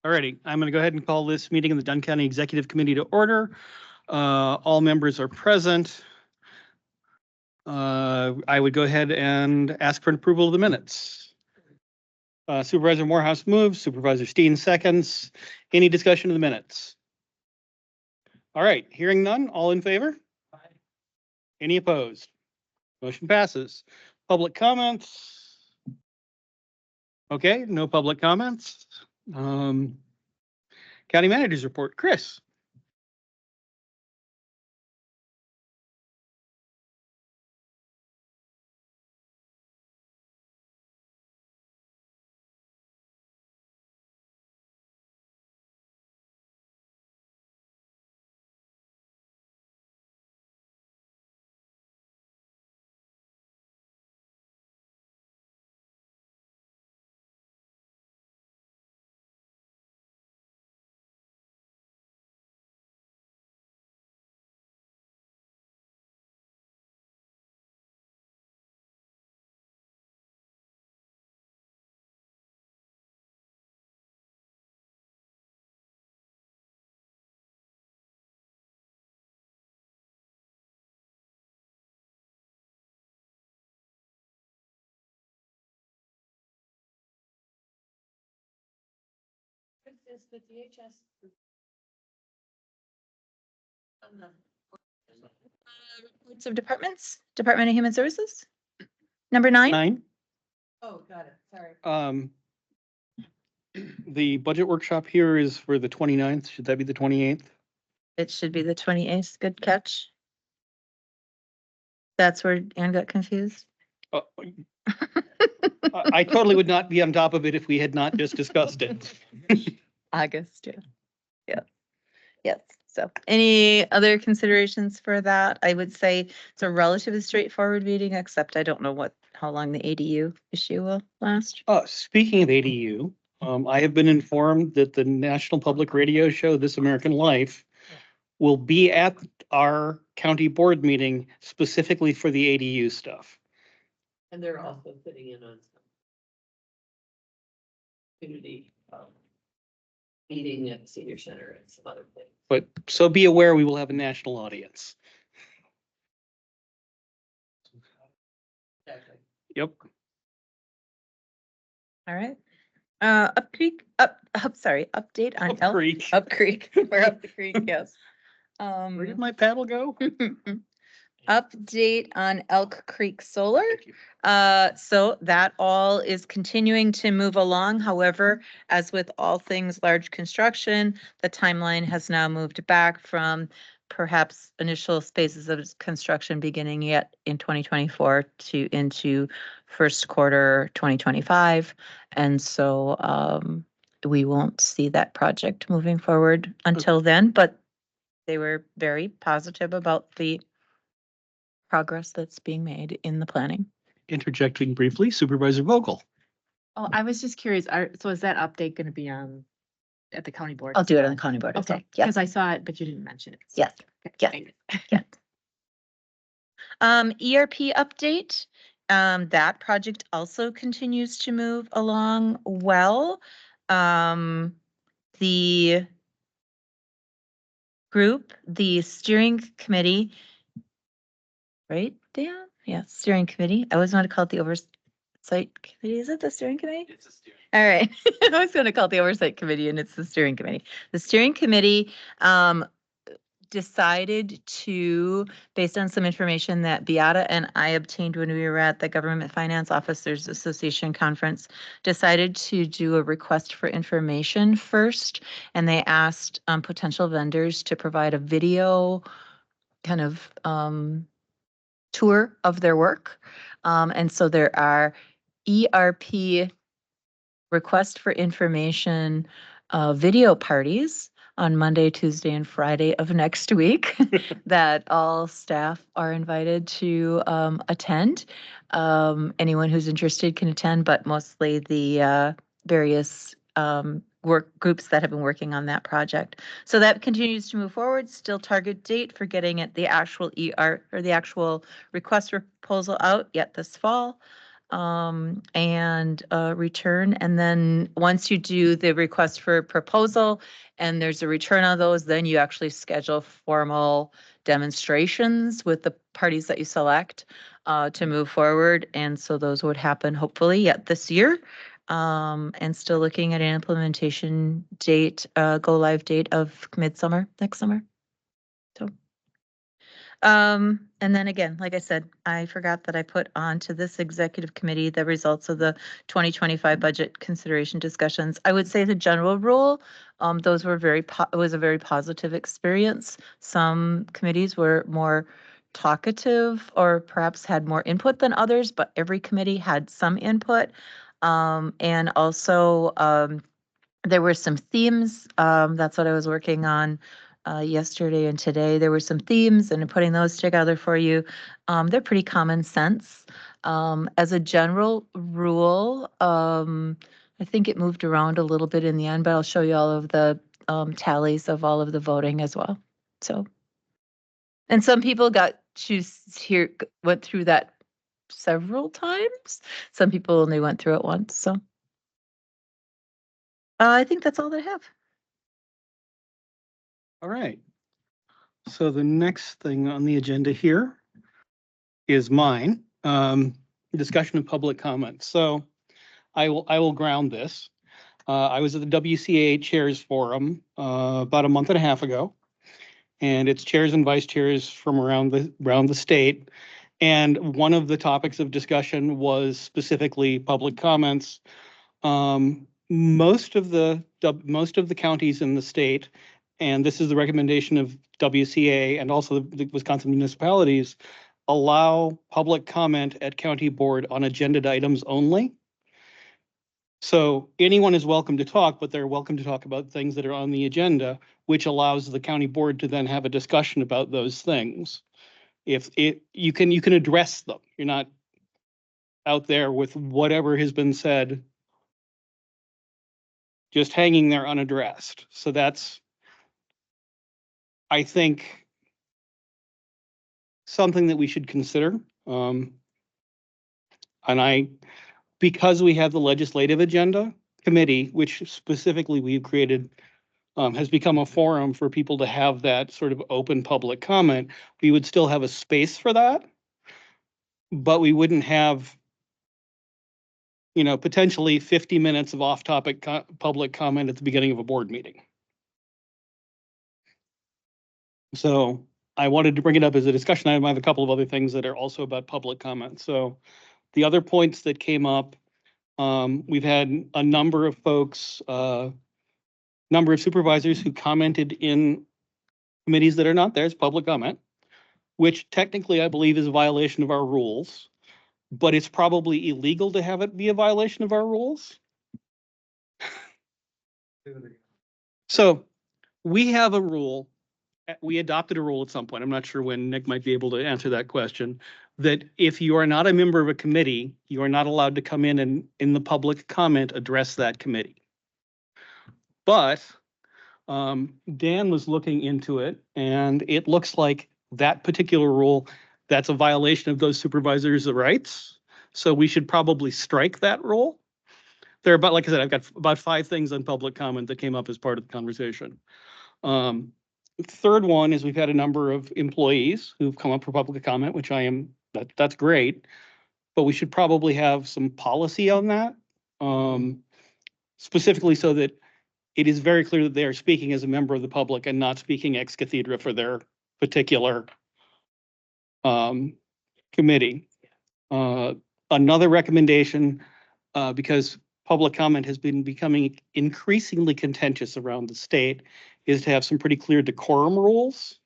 All righty, I'm going to go ahead and call this meeting of the Dunn County Executive Committee to order. All members are present. I would go ahead and ask for an approval of the minutes. Supervisor Morehouse moves, Supervisor Steen seconds. Any discussion of the minutes? All right, hearing none, all in favor? Aye. Any opposed? Motion passes. Public comments? Okay, no public comments. County Manager's report, Chris. Is the DHS reports of departments, Department of Human Services, number 9. 9. Oh, got it. Sorry. The budget workshop here is for the 29th. Should that be the 28th? It should be the 28th. Good catch. That's where Anne got confused. I totally would not be on top of it if we had not just discussed it. August, yeah. Yes. So any other considerations for that? I would say it's a relatively straightforward meeting, except I don't know how long the ADU issue will last. Speaking of ADU, I have been informed that the National Public Radio show, This American Life, will be at our county board meeting specifically for the ADU stuff. And they're also putting in on some community meeting at the senior center and some other things. But so be aware, we will have a national audience. Exactly. Yep. All right. Update on Up Creek. Up Creek. We're up the creek, yes. Where did my paddle go? Update on Elk Creek Solar. Thank you. So that all is continuing to move along. However, as with all things large construction, the timeline has now moved back from perhaps initial phases of construction beginning yet in 2024 to into first quarter 2025. And so we won't see that project moving forward until then, but they were very positive about the progress that's being made in the planning. Interjecting briefly, Supervisor Vogel. Oh, I was just curious. So is that update going to be at the county board? I'll do it on the county board. Okay, Yeah. because I saw it, but you didn't mention it. So. Yes. Okay, Yeah. ERP update. That project also continues to move along well. The group, the steering committee, right, Dan? Yeah, steering committee. I always want to call it the oversight committee. Is it the steering committee? It's a steering. All right. I was going to call it the oversight committee, and it's the steering committee. The steering committee decided to, based on some information that Beata and I obtained when we were at the Government Finance Officers Association conference, decided to do a request for information first. And they asked potential vendors to provide a video kind of tour of their work. And so there are ERP request for information video parties on Monday, Tuesday, and Friday of next week that all staff are invited to attend. Anyone who's interested can attend, but mostly the various work groups that have been working on that project. So that continues to move forward. Still target date for getting it the actual the actual request for proposal out yet this fall. and return. And then once you do the request for proposal and there's a return on those, then you actually schedule formal demonstrations with the parties that you select to move forward. And so those would happen hopefully yet this year. And still looking at an implementation date, go live date of midsummer, next summer. So. And then again, like I said, I forgot that I put onto this executive committee the results of the 2025 budget consideration discussions. I would say the general rule, those were it was a very positive experience. Some committees were more talkative or perhaps had more input than others, but every committee had some input. And also, there were some themes. That's what I was working on yesterday and today. There were some themes and putting those together for you. They're pretty common sense. As a general rule, I think it moved around a little bit in the end, but I'll show you all of the tallies of all of the voting as well. So, and some people went through that several times. Some people only went through it once. So. I think that's all that I have. All right. So the next thing on the agenda here is mine, discussion of public comment. So I will ground this. I was at the WCA Chairs Forum about a month and a half ago, and it's chairs and vice chairs from around the state. And one of the topics of discussion was specifically public comments. Most of the counties in the state, and this is the recommendation of WCA and also the Wisconsin municipalities, allow public comment at county board on agenda items only. So anyone is welcome to talk, but they're welcome to talk about things that are on the agenda, which allows the county board to then have a discussion about those things. You can address them. You're not out there with whatever has been said just hanging there unaddressed. So that's, I think, something that we should consider. Because we have the legislative agenda committee, which specifically we've created, has become a forum for people to have that sort of open public comment. We would still have a space for that, but we wouldn't have, potentially 50 minutes of off-topic public comment at the beginning of a board meeting. So I wanted to bring it up as a discussion item. I have a couple of other things that are also about public comment. So the other points that came up, we've had a number of folks, number of supervisors who commented in committees that are not there as public comment, which technically I believe is a violation of our rules, but it's probably illegal to have it be a violation of our rules. So we have a rule. We adopted a rule at some point. I'm not sure when. Nick might be able to answer that question, that if you are not a member of a committee, you are not allowed to come in and in the public comment address that committee. But Dan was looking into it, and it looks like that particular rule, that's a violation of those supervisors' rights. So we should probably strike that rule. There are about, like I said, I've got about 5 things on public comment that came up as part of the conversation. Third one is we've had a number of employees who've come up for public comment, which that's great, but we should probably have some policy on that, specifically so that it is very clear that they are speaking as a member of the public and not speaking ex cathedra for their particular committee. Another recommendation, because public comment has been becoming increasingly contentious around the state, is to have some pretty clear decorum rules.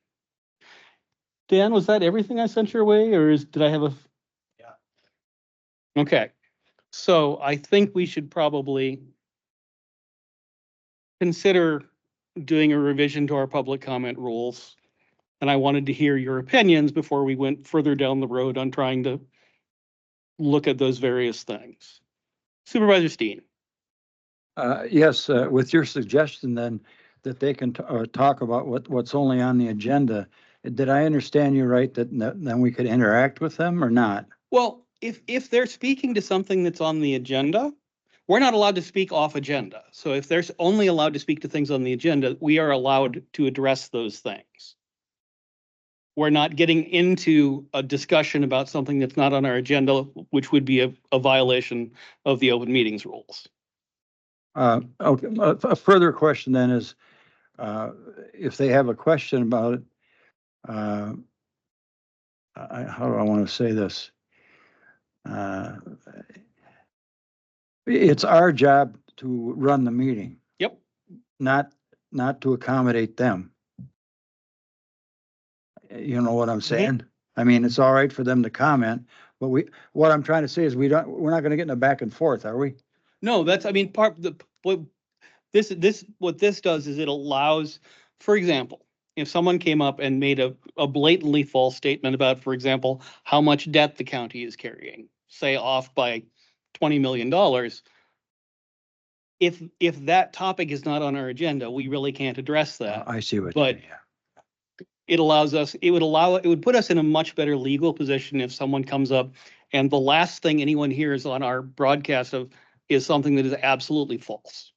Dan, was that everything I sent your way, or did I have a? Yeah. Okay, so I think we should probably consider doing a revision to our public comment rules. And I wanted to hear your opinions before we went further down the road on trying to look at those various things. Supervisor Steen. Yes, with your suggestion then that they can talk about what's only on the agenda. Did I understand you right that then we could interact with them or not? Well, if they're speaking to something that's on the agenda, we're not allowed to speak off agenda. So if there's only allowed to speak to things on the agenda, we are allowed to address those things. We're not getting into a discussion about something that's not on our agenda, which would be a violation of the open meetings rules. Okay, a further question then is, if they have a question about it, how do I want to say this? It's our job to run the meeting, Yep. not to accommodate them. You know what I'm saying? I mean, it's all right for them to comment, but what I'm trying to say is we're not gonna get in a back and forth, are we? No, that's, I mean, what this does is it allows, for example, if someone came up and made a blatantly false statement about, for example, how much debt the county is carrying, say off by $20 million. If that topic is not on our agenda, we really can't address that. I see what. But it allows us, it would put us in a much better legal position if someone comes up and the last thing anyone hears on our broadcast is something that is absolutely false.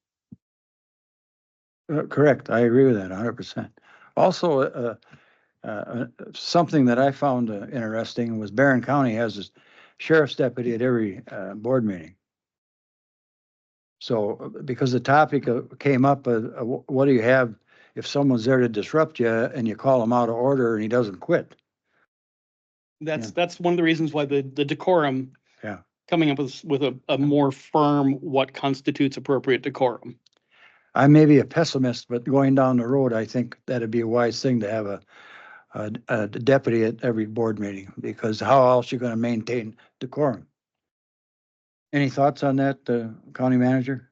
Correct. I agree with that 100%. Also, something that I found interesting was Barron County has a sheriff's deputy at every board meeting. So because the topic came up, what do you have if someone's there to disrupt you and you call him out of order and he doesn't quit? That's one of the reasons why the decorum. Yeah. Coming up with a more firm what constitutes appropriate decorum. I may be a pessimist, but going down the road, I think that'd be a wise thing to have a deputy at every board meeting, because how else you gonna maintain decorum? Any thoughts on that, county manager?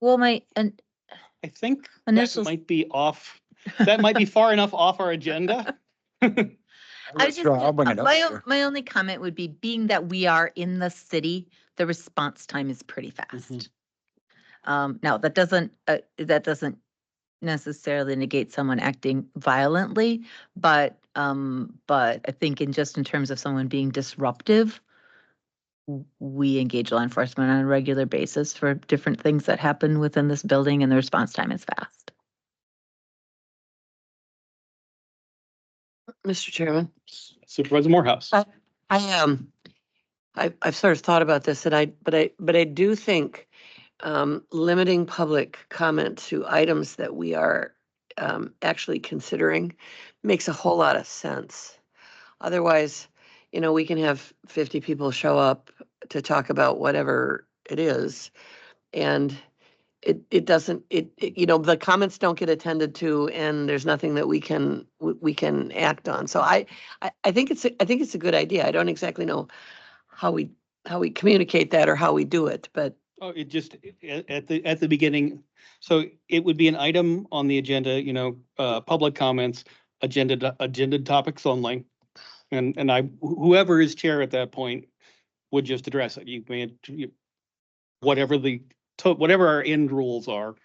Well, I think that Initials- might be off, that might be far enough off our agenda. I was just, I'll bring it up here. my only comment would be, being that we are in the city, the response time is pretty Mm-hmm. fast. Now, that doesn't necessarily negate someone acting violently, but I think in terms of someone being disruptive, we engage law enforcement on a regular basis for different things that happen within this building, and the response time is fast. Mr. Chairman, Supervisor Morehouse. I've sort of thought about this, and but I do think limiting public comment to items that we are actually considering makes a whole lot of sense. Otherwise, we can have 50 people show up to talk about whatever it is, and it doesn't, the comments don't get attended to, and there's nothing that we can act on. So I think it's a good idea. I don't exactly know how we communicate that or how we do it, but Oh, it just, at the beginning, so it would be an item on the agenda, public comments, agenda topics only. And whoever is chair at that point would just address it. Whatever our end rules are,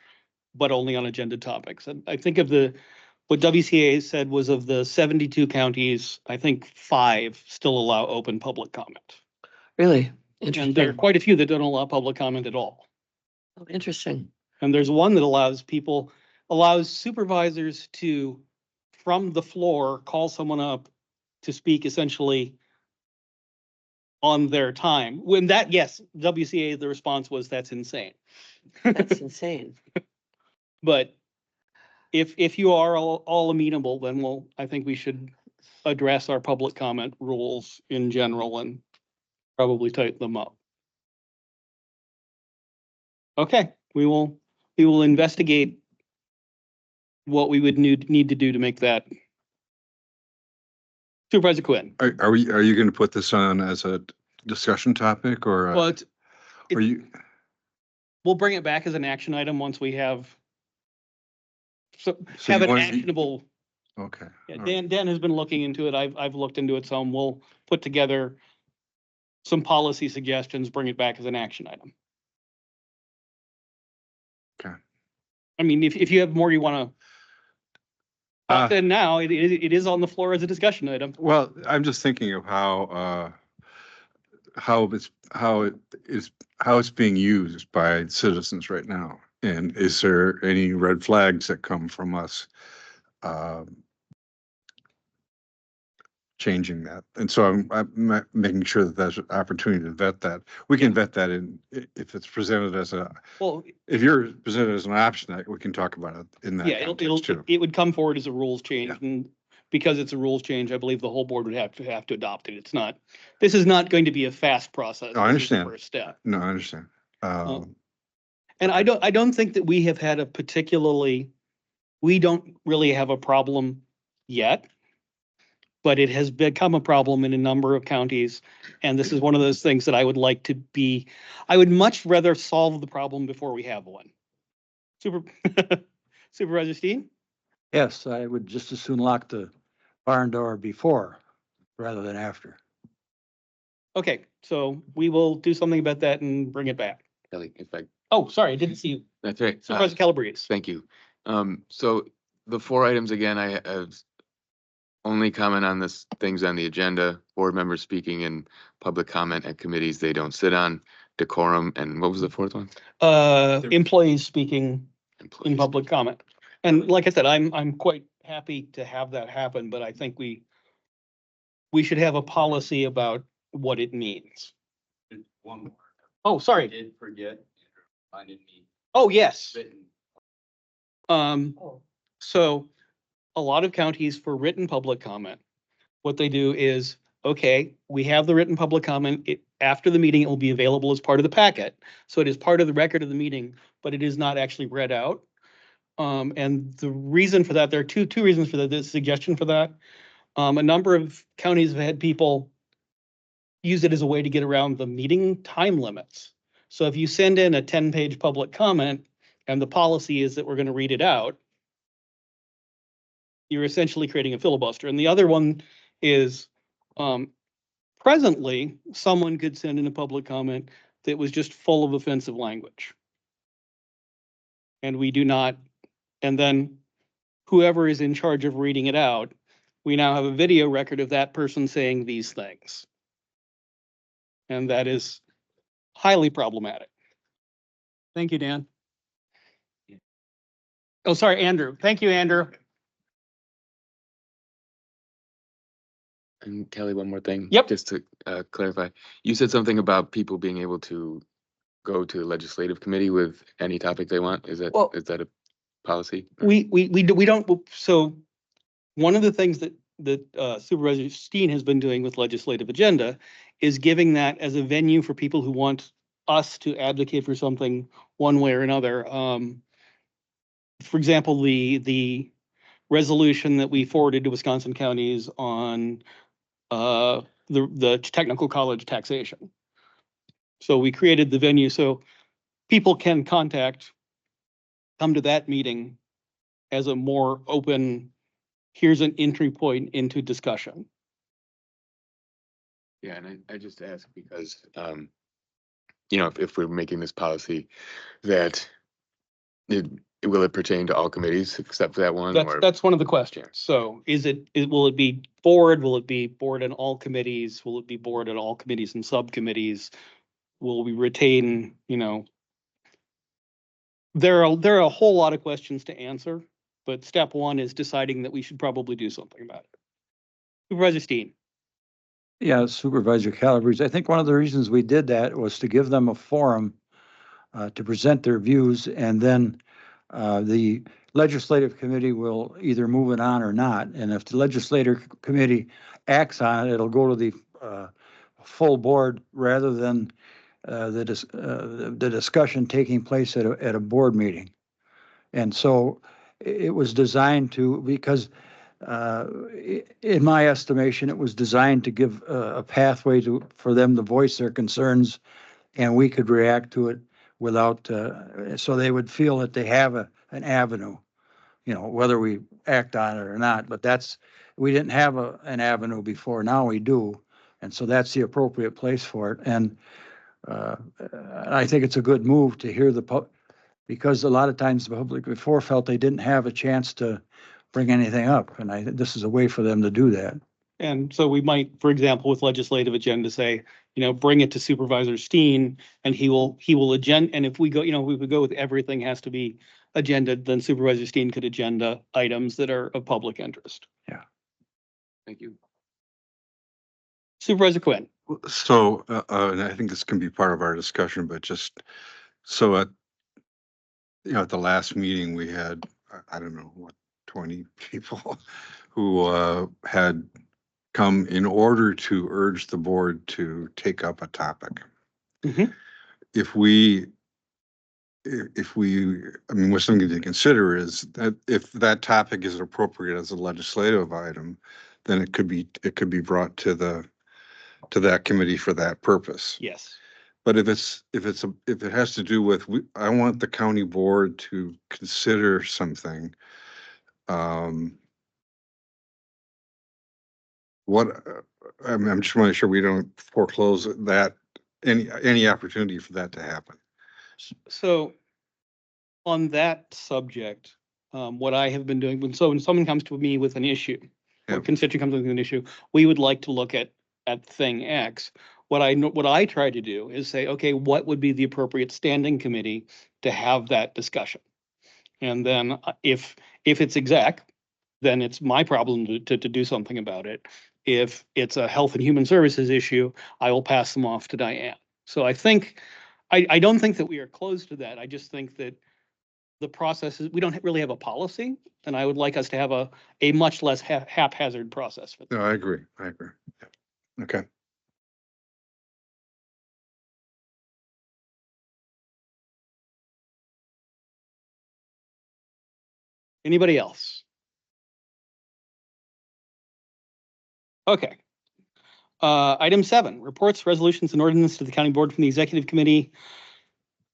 but only on agenda topics. And I think what WCA said was of the 72 counties, I think 5 still allow open public comment. really And there are interesting. quite a few that don't allow public comment at all. Oh, interesting. And there's one that allows supervisors to, from the floor, call someone up to speak essentially on their time. When that, yes, WCA, the response was, that's insane. That's insane. But if you are all amenable, then I think we should address our public comment rules in general and probably tighten them up. Okay, we will investigate what we would need to do to make that. Supervisor Quinn. Are you going to put this on as a discussion topic, or Well, are you? we'll bring it back as an action item once we have So have you an want- actionable. Okay. Yeah, all right. Dan has been looking into it. I've looked into it some. We'll put together some policy suggestions, bring it back as an action item. Okay. I mean, if you have more you want to But then now it is on the floor as a discussion item. Well, I'm just thinking of how it's being used by citizens right now. And is there any red flags that come from us changing that? And so I'm making sure that there's an opportunity to vet that. We can vet that if it's presented as Well, if you're presented as an option, that we can talk about it in yeah, that context too. it would come forward as a rules change, Yeah. and because it's a rules change, I believe the whole board would have to adopt it. This is not going to be a fast process. No, I This is the understand. First step. No, I understand. And I don't think that we have had we don't really have a problem yet, but it has become a problem in a number of counties. And this is one of those things that I would much rather solve the problem before we have one. Supervisor Steen? Yes, I would just as soon lock the barn door before rather than after. Okay, so we will do something about that and bring it back. Kelly, if I, Oh, sorry, I didn't see you. that's right. Supervisor Calabrese. Thank you. So the 4 items again, I have only comment on this, things on the agenda, board members speaking in public comment at committees they don't sit on, decorum, and what was the 4th one? Employees speaking in Employees. public comment. And like I said, I'm quite happy to have that happen, but I think we should have a policy about what it means. One more. Oh, I sorry. did forget, reminded me. Oh, yes. Written. So a lot of counties for written public comment, what they do is, okay, we have the written public comment. After the meeting, it will be available as part of the packet. So it is part of the record of the meeting, but it is not actually read out. And the reason for that, there are two reasons for that, the suggestion for that. A number of counties have had people use it as a way to get around the meeting time limits. So if you send in a 10-page public comment and the policy is that we're going to read it out, you're essentially creating a filibuster. And the other one is presently, someone could send in a public comment that was just full of offensive language. And we do not, and then whoever is in charge of reading it out, we now have a video record of that person saying these things. And that is highly problematic. Thank you, Dan. Oh, sorry, Andrew. Thank you, Andrew. And Kelly, one more thing. Yep. Just to clarify, you said something about people being able to go to the legislative committee with any topic they want. Is Well- that a policy? We don't, so one of the things that Supervisor Steen has been doing with legislative agenda is giving that as a venue for people who want us to advocate for something one way or another. For example, the resolution that we forwarded to Wisconsin counties on the technical college taxation. So we created the venue so people can come to that meeting as a more open, here's an entry point into discussion. Yeah, and I just ask because, if we're making this policy, that will it pertain to all committees except for that one? Or That's one of the questions. So will it be board? Will it be board in all committees? Will it be board in all committees and subcommittees? Will we retain, there are a whole lot of questions to answer, but step one is deciding that we should probably do something about it. Supervisor Steen. Yeah, Supervisor Calabrese, I think one of the reasons we did that was to give them a forum to present their views, and then the legislative committee will either move it on or not. And if the legislative committee acts on it, it'll go to the full board rather than the discussion taking place at a board meeting. And so it was designed to, because in my estimation, it was designed to give a pathway for them to voice their concerns, and we could react to it without, so they would feel that they have an avenue, whether we act on it or not. But we didn't have an avenue before. Now we do. And so that's the appropriate place for it. And I think it's a good move to hear because a lot of times the public before felt they didn't have a chance to bring anything up. And this is a way for them to do that. And so we might, for example, with legislative agenda, say, bring it to Supervisor Steen and he will agenda. And if we go, we would go with everything has to be agenda, then Supervisor Steen could agenda items that are of public interest. Thank you. Supervisor Quinn. So, and I think this can be part of our discussion, but just, so at the last meeting, we had, I don't know, what, 20 people who had come in order to urge the board to take up a topic. Mhm. If we, I mean, what's something to consider is that if that topic is appropriate as a legislative item, then it could be brought to that committee for that purpose. Yes. But if it has to do with, I want the county board to consider something. I'm just want to make sure we don't foreclose that, any opportunity for that to happen. So on that subject, what I have been doing, when someone comes to me with an issue, or Yeah. a constituent comes with an issue, we would like to look at thing X. What I try to do is say, okay, what would be the appropriate standing committee to have that discussion? And then if it's exec, then it's my problem to do something about it. If it's a health and human services issue, I will pass them off to Diane. So I think, I don't think that we are close to that. I just think that the process is, we don't really have a policy, and I would like us to have a much less haphazard process for that. No, I agree. Yeah. Okay. Anybody else? Okay. Item 7, reports, resolutions, and ordinance to the county board from the executive committee.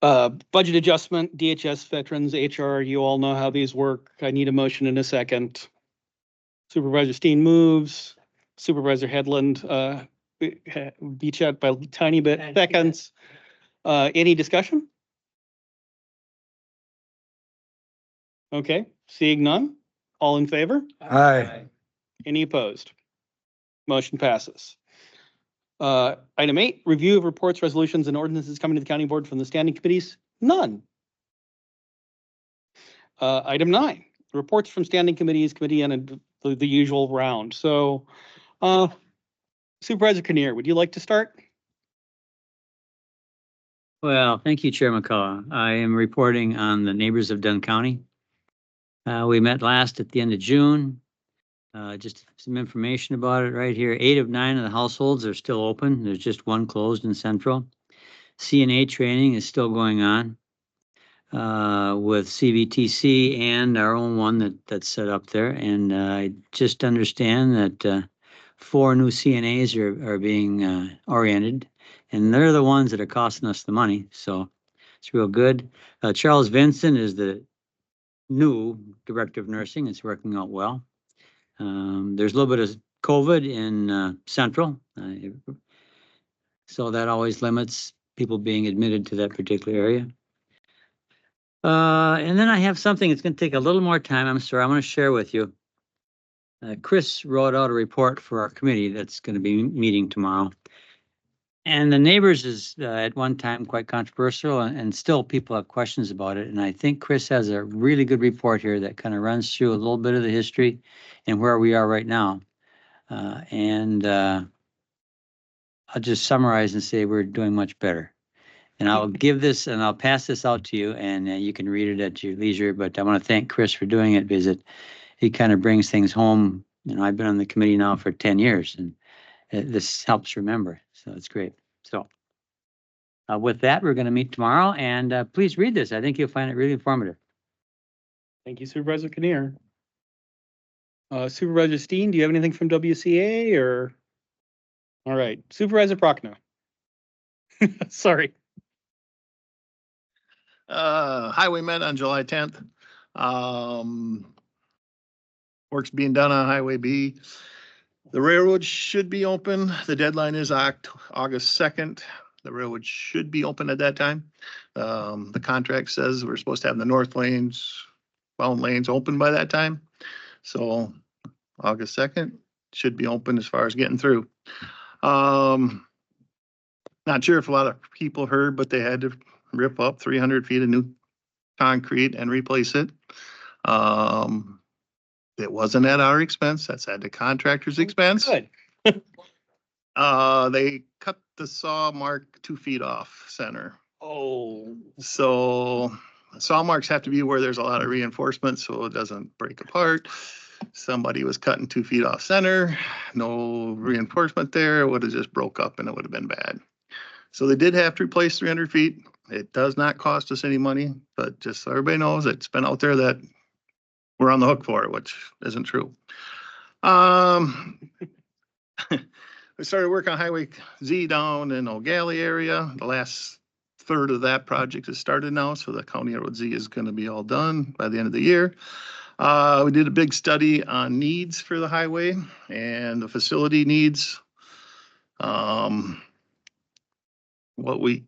Budget adjustment, DHS, veterans, HR, you all know how these work. I need a motion in a second. Supervisor Steen moves. Supervisor Headland, beat you out by a tiny bit seconds. Any discussion? Okay, seeing none. All in favor? Aye. Any opposed? Motion passes. Item 8, review of reports, resolutions, and ordinances coming to the county board from the standing committees. None. Item 9, reports from standing committees, committee, and the usual round. So, Supervisor Kinnear, would you like to start? Well, thank you, Chair McCullough. I am reporting on the neighbors of Dunn County. We met last at the end of June. Just some information about it right here. 8 of 9 of the households are still open. There's just one closed in Central. CNA training is still going on with CVTC and our own one that's set up there. And I just understand that 4 new CNAs are being oriented, and they're the ones that are costing us the money. So it's real good. Charles Vincent is the new director of nursing. It's working out well. There's a little bit of COVID in Central, so that always limits people being admitted to that particular area. And then I have something that's going to take a little more time. I'm sorry, I'm going to share with you. Chris wrote out a report for our committee that's going to be meeting tomorrow. And the neighbors is at one time quite controversial, and still people have questions about it. And I think Chris has a really good report here that kind of runs through a little bit of the history and where we are right now. I'll just summarize and say we're doing much better. And I'll give this and I'll pass this out to you, and you can read it at your leisure. But I want to thank Chris for doing it, because it kind of brings things home. I've been on the committee now for 10 years, and this helps remember. So it's great. So with that, we're going to meet tomorrow, and please read this. I think you'll find it really informative. Thank you, Supervisor Kinnear. Supervisor Steen, do you have anything from WCA or? All right, Supervisor Prochnow. Sorry. Highway met on July 10th. Work's being done on Highway B. The railroad should be open. The deadline is August 2nd. The railroad should be open at that time. The contract says we're supposed to have the north lanes, bound lanes open by that time. So August 2nd should be open as far as getting through. Not sure if a lot of people heard, but they had to rip up 300 feet of new concrete and replace it. It wasn't at our expense. That's at the contractor's expense. Good. They cut the saw mark 2 feet off center. Oh, So saw marks have to be where there's a lot of reinforcement so it doesn't break apart. Somebody was cutting 2 feet off center, no reinforcement there, it would have just broke up and it would have been bad. So they did have to replace 300 feet. It does not cost us any money, but just so everybody knows, it's been out there that we're on the hook for it, which isn't true. We started work on Highway Z down in O'Galley area. The last third of that project has started now, so the County Road Z is gonna be all done by the end of the year. We did a big study on needs for the highway and the facility needs. What we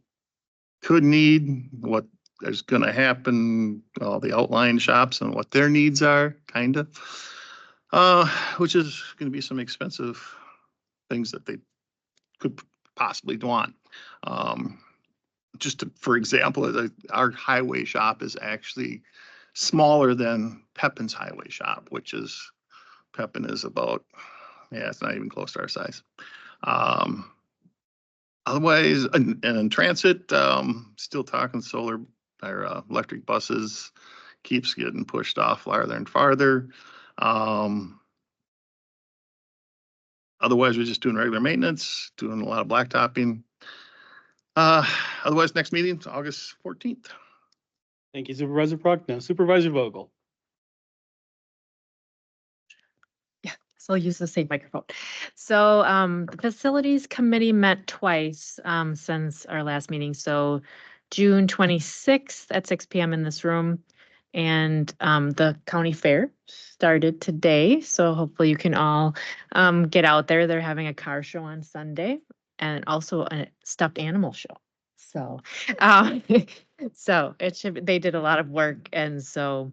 could need, what is gonna happen, all the outline shops and what their needs are, kinda. Which is gonna be some expensive things that they could possibly want. For example, our highway shop is actually smaller than Pepin's highway shop, which is, Pepin is about, yeah, it's not even close to our size. Otherwise, and in transit, still talking solar, or electric buses keeps getting pushed off farther and farther. Otherwise, we're just doing regular maintenance, doing a lot of blacktopping. Otherwise, next meeting's August 14th. thank you Supervisor Prochnow. Supervisor Vogel. So I'll use the same microphone. So the Facilities Committee met twice since our last meeting. So June 26th at 6 p.m. in this room. And the county fair started today. So hopefully you can all get out there. They're having a car show on Sunday and also a stuffed animal show. So so it should, they did a lot of work. And so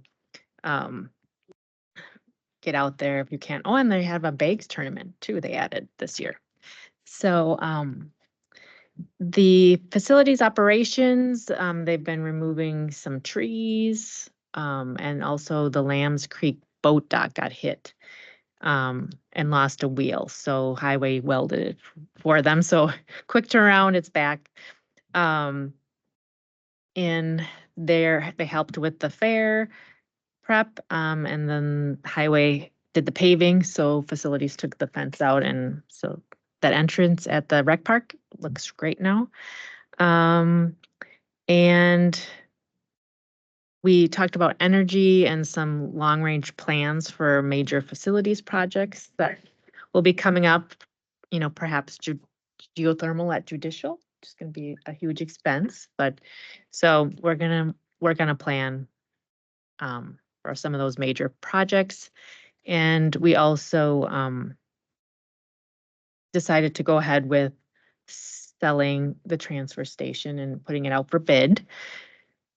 get out there if you can. Oh, and they have a bags tournament too, they added this year. So the facilities operations, they've been removing some trees, and also the Lambs Creek boat dock got hit and lost a wheel. So highway welded it for them. So quick turnaround, it's back. In there, they helped with the fair prep, and then highway did the paving, so facilities took the fence out, and so that entrance at the rec park looks great now. And we talked about energy and some long-range plans for major facilities projects that will be coming up, you know, perhaps geothermal at Judicial, which is gonna be a huge expense, but so we're gonna work on a plan for some of those major projects. And we also decided to go ahead with selling the transfer station and putting it out for bid.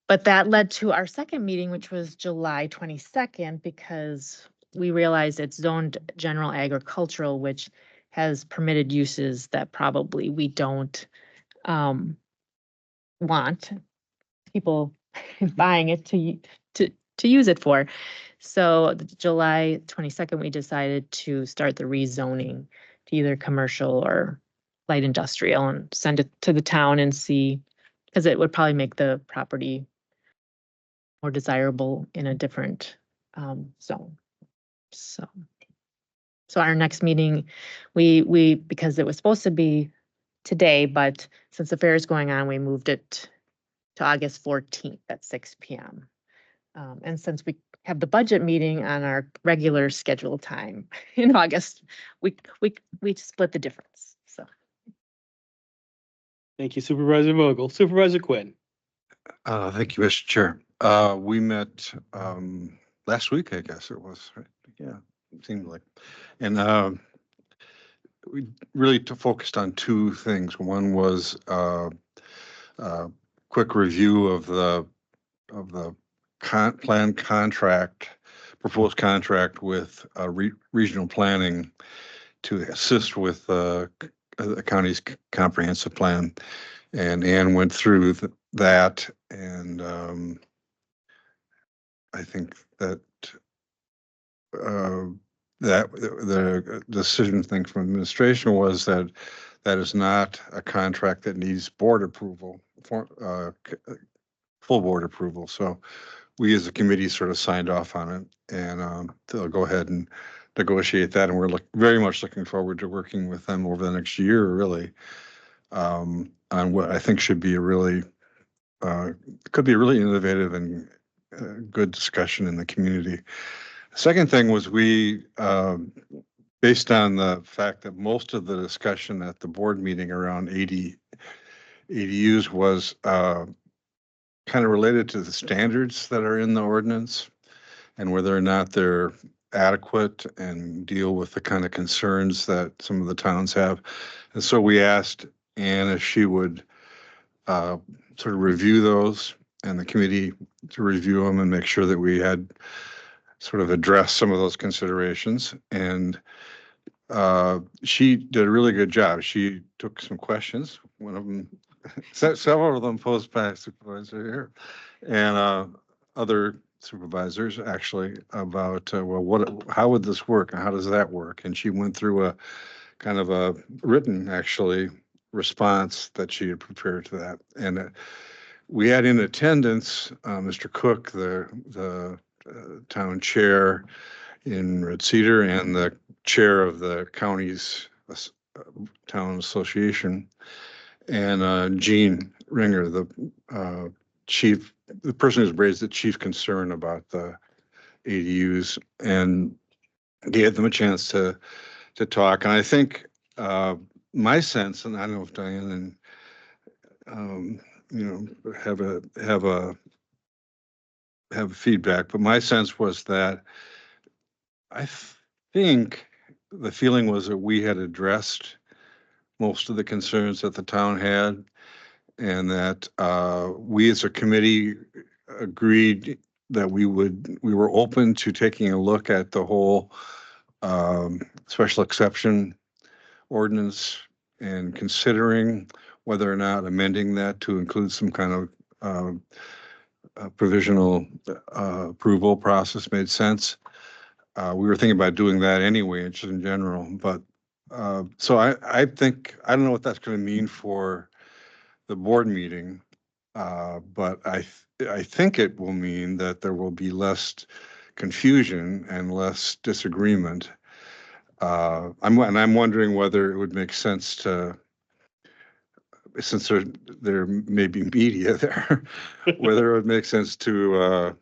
But that led to our second meeting, which was July 22nd, because we realized it's zoned general agricultural, which has permitted uses that probably we don't want people buying it to use it for. So July 22nd, we decided to start the rezoning to either commercial or light industrial and send it to the town and see, because it would probably make the property more desirable in a different zone. So our next meeting, we because it was supposed to be today, but since the fair is going on, we moved it to August 14th at 6 p.m. And since we have the budget meeting on our regular scheduled time in August, we split the difference. So Thank you Supervisor Vogel. Supervisor Quinn. Thank you, Mr. Chair. We met last week, I guess it was, right? Yeah, it seemed like. And we really focused on two things. One was quick review of the planned contract proposed contract with regional planning to assist with the county's comprehensive plan. And Ann went through that, and I think that that the decision thing from administration was that that is not a contract that needs board approval, full board approval. So we as a committee sort of signed off on it, and they'll go ahead and negotiate that. And we're very much looking forward to working with them over the next year, really, on what I think should be a really, could be a really innovative and good discussion in the community. Second thing was we, based on the fact that most of the discussion at the board meeting around ADUs was kind of related to the standards that are in the ordinance and whether or not they're adequate and deal with the kind of concerns that some of the towns have. And so we asked Ann if she would sort of review those, and the committee to review them and make sure that we had sort of addressed some of those considerations. And she did a really good job. She took some questions. One of them, several of them posed by Supervisor here and other supervisors actually about, well, how would this work and how does that work? And she went through a kind of a written, actually, response that she had prepared to that. And we had in attendance Mr. Cook, the town chair in Red Cedar, and the chair of the county's town association, and Gene Ringer, the person who's raised the chief concern about the ADUs, and gave them a chance to talk. And I think my sense, and I don't know if Diane and have feedback, but my sense was that I think the feeling was that we had addressed most of the concerns that the town had, and that we as a committee agreed that we were open to taking a look at the whole special exception ordinance and considering whether or not amending that to include some kind of provisional approval process made sense. We were thinking about doing that anyway, just in general, but so I think, I don't know what that's going to mean for the board meeting, but I think it will mean that there will be less confusion and less disagreement. I'm wondering whether it would make sense to, since there may be media there, whether it would make sense to,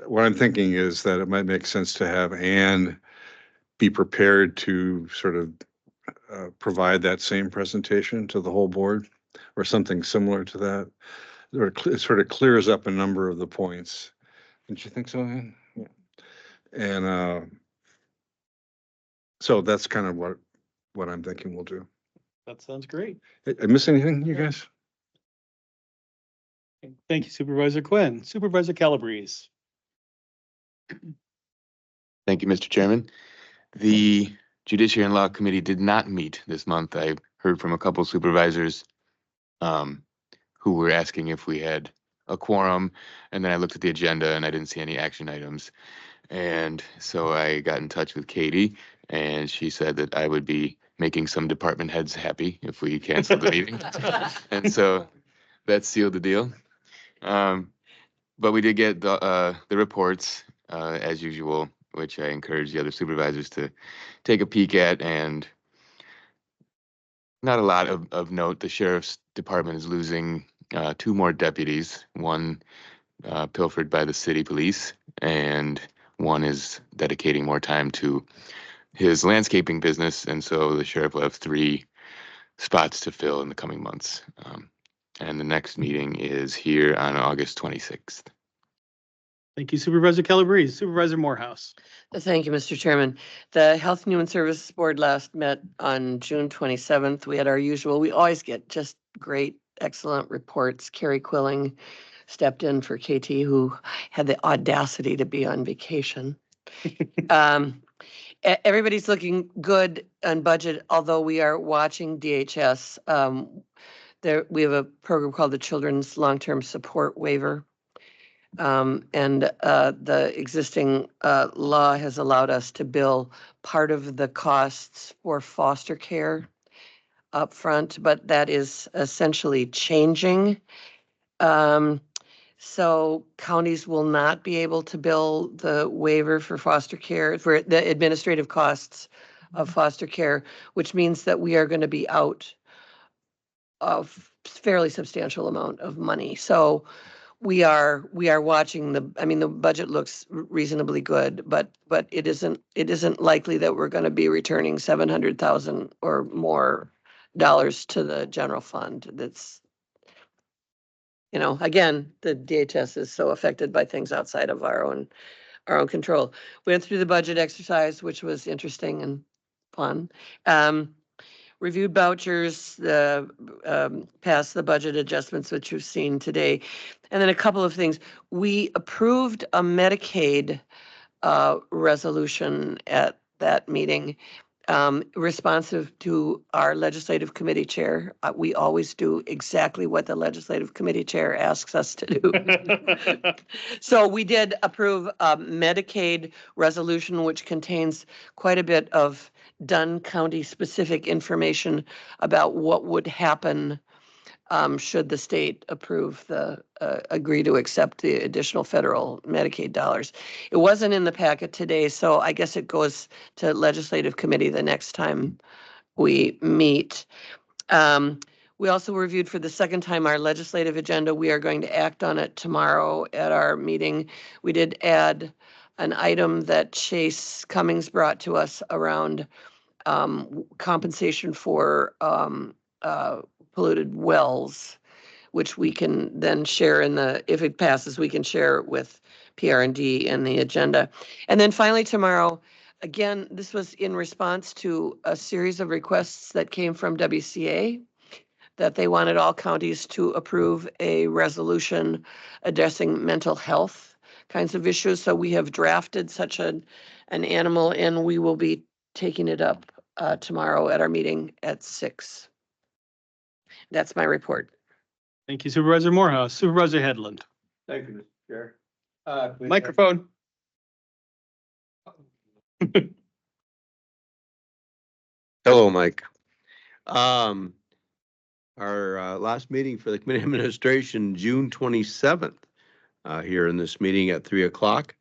what I'm thinking is that it might make sense to have Ann be prepared to sort of provide that same presentation to the whole board or something similar to that. It sort of clears up a number of the points. Don't you think so, Ann? Yeah. And so that's kind of what I'm thinking we'll do. That sounds great. I miss anything, you guys? Thank you, Supervisor Quinn. Supervisor Calabrese. Thank you, Mr. Chairman. The Judiciary and Law Committee did not meet this month. I heard from a couple supervisors who were asking if we had a quorum, and then I looked at the agenda and I didn't see any action items. And so I got in touch with Katie, and she said that I would be making some department heads happy if we canceled the meeting. And so that sealed the deal. But we did get the reports as usual, which I encourage the other supervisors to take a peek at. And not a lot of note. The sheriff's department is losing 2 more deputies. One pilfered by the city police, and one is dedicating more time to his landscaping business. And so the sheriff will have 3 spots to fill in the coming months. And the next meeting is here on August 26th. Thank you, Supervisor Calabrese. Supervisor Morehouse. Thank you, Mr. Chairman. The Health and Human Services Board last met on June 27th. We had our usual, we always get just great, excellent reports. Carrie Quilling stepped in for KT, who had the audacity to be on vacation. Everybody's looking good on budget, although we are watching DHS. We have a program called the Children's Long-Term Support Waiver. And the existing law has allowed us to bill part of the costs for foster care upfront, but that is essentially changing. So counties will not be able to bill the waiver for foster care, for the administrative costs of foster care, which means that we are going to be out of fairly substantial amount of money. So we are watching the budget looks reasonably good, but it isn't likely that we're going to be returning 700,000 or more dollars to the general fund. That's, again, the DHS is so affected by things outside of our own control. We went through the budget exercise, which was interesting and fun. Reviewed vouchers, passed the budget adjustments, which you've seen today. And then a couple of things. We approved a Medicaid resolution at that meeting, responsive to our legislative committee chair. We always do exactly what the legislative committee chair asks us to do. So we did approve a Medicaid resolution, which contains quite a bit of Dunn County specific information about what would happen should the state agree to accept the additional federal Medicaid dollars. It wasn't in the packet today, so I guess it goes to legislative committee the next time we meet. We also reviewed for the second time our legislative agenda. We are going to act on it tomorrow at our meeting. We did add an item that Chase Cummings brought to us around compensation for polluted wells, which we can then share if it passes, we can share it with PR&D and the agenda. And then finally tomorrow, again, this was in response to a series of requests that came from WCA, that they wanted all counties to approve a resolution addressing mental health kinds of issues. So we have drafted such an animal, and we will be taking it up tomorrow at our meeting at 6. That's my report. Thank you, Supervisor Morehouse. Supervisor Headland. Thank you, Mr. Chair. Microphone. Hello, Mike. Our last meeting for the committee administration, June 27th, here in this meeting at 3:00.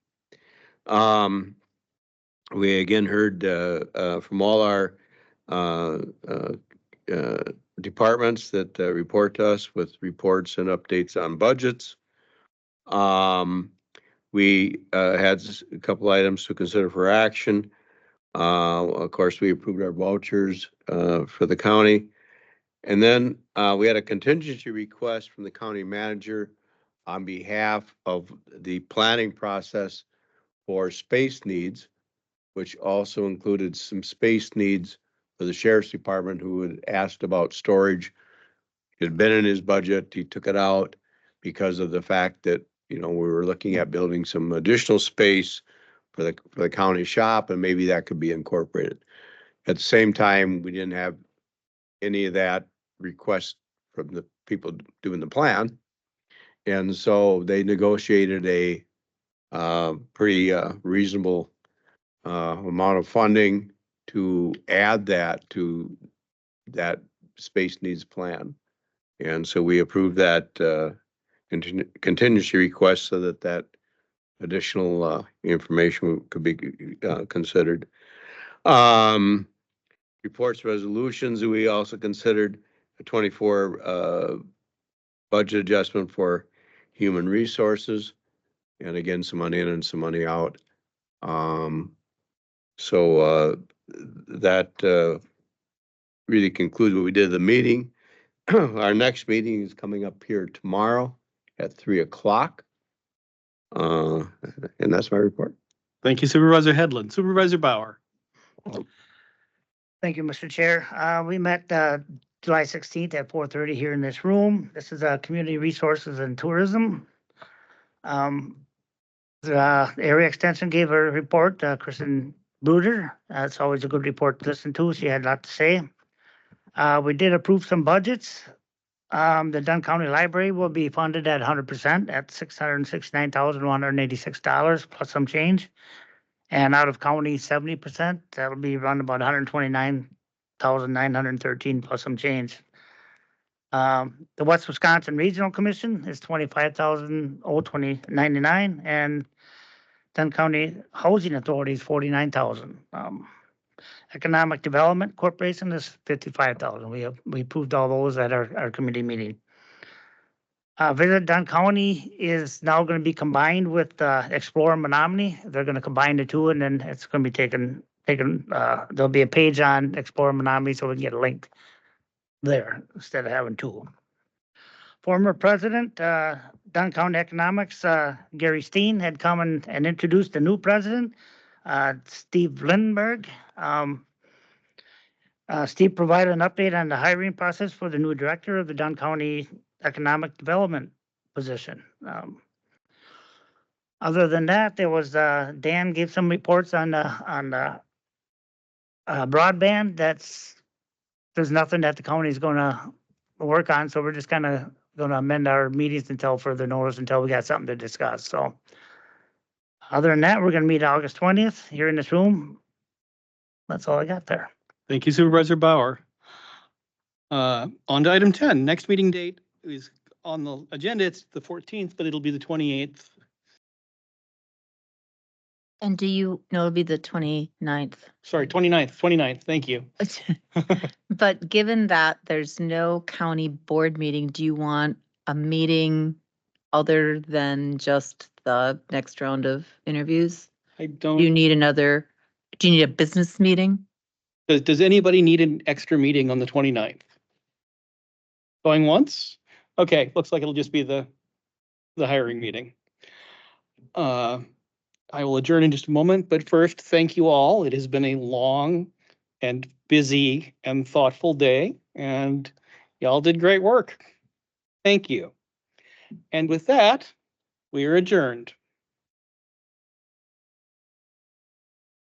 We again heard from all our departments that report to us with reports and updates on budgets. We had a couple items to consider for action. Of course, we approved our vouchers for the county. And then we had a contingency request from the county manager on behalf of the planning process for space needs, which also included some space needs for the sheriff's department, who had asked about storage. It had been in his budget. He took it out because of the fact that, we were looking at building some additional space for the county shop, and maybe that could be incorporated. At the same time, we didn't have any of that request from the people doing the plan. And so they negotiated a pretty reasonable amount of funding to add that to that space needs plan. And so we approved that contingency request so that additional information could be considered. Reports, resolutions, we also considered a 24 budget adjustment for human resources, and again, some money in and some money out. So that really concludes what we did at the meeting. Our next meeting is coming up here tomorrow at 3:00. And that's my report. Thank you, Supervisor Headland. Supervisor Bauer. Thank you, Mr. Chair. We met July 16th at 4:30 here in this room. This is Community Resources and Tourism. The area extension gave her a report, Kristen Bruder. It's always a good report to listen to. She had a lot to say. We did approve some budgets. The Dunn County Library will be funded at 100% at $669,186 plus some change. And out of county, 70%, that'll be around about 129,913 plus some change. The West Wisconsin Regional Commission is 25,020.99, and Dunn County Housing Authority is 49,000. Economic Development Corporation is 55,000. We approved all those at our committee meeting. Visit Dunn County is now going to be combined with Explore Menominee. They're going to combine the two, and then it's going to be taken. There'll be a page on Explore Menominee, so we can get a link there instead of having two. Former president, Dunn County Economics, Gary Steen, had come and introduced the new president, Steve Lindberg. Steve provided an update on the hiring process for the new director of the Dunn County Economic Development position. Other than that, there was, Dan gave some reports on the broadband. There's nothing that the county is gonna work on, so we're just kind of gonna amend our meetings until further notice, until we got something to discuss, so. Other than that, we're gonna meet August 20th here in this room. That's all I got there. Thank you, Supervisor Bauer. On to item 10, next meeting date is on the agenda. It's the 14th, but it'll be the 28th. And do you know it'll be the 29th? Sorry, 29th. Thank you. But given that there's no county board meeting, do you want a meeting other than just the next round of interviews? I Do you don't, need do you need a business meeting? does anybody need an extra meeting on the 29th? Going once? Okay, looks like it'll just be the hiring meeting. I will adjourn in just a moment, but first, thank you all. It has been a long and busy and thoughtful day, and y'all did great work. Thank you. And with that, we are adjourned.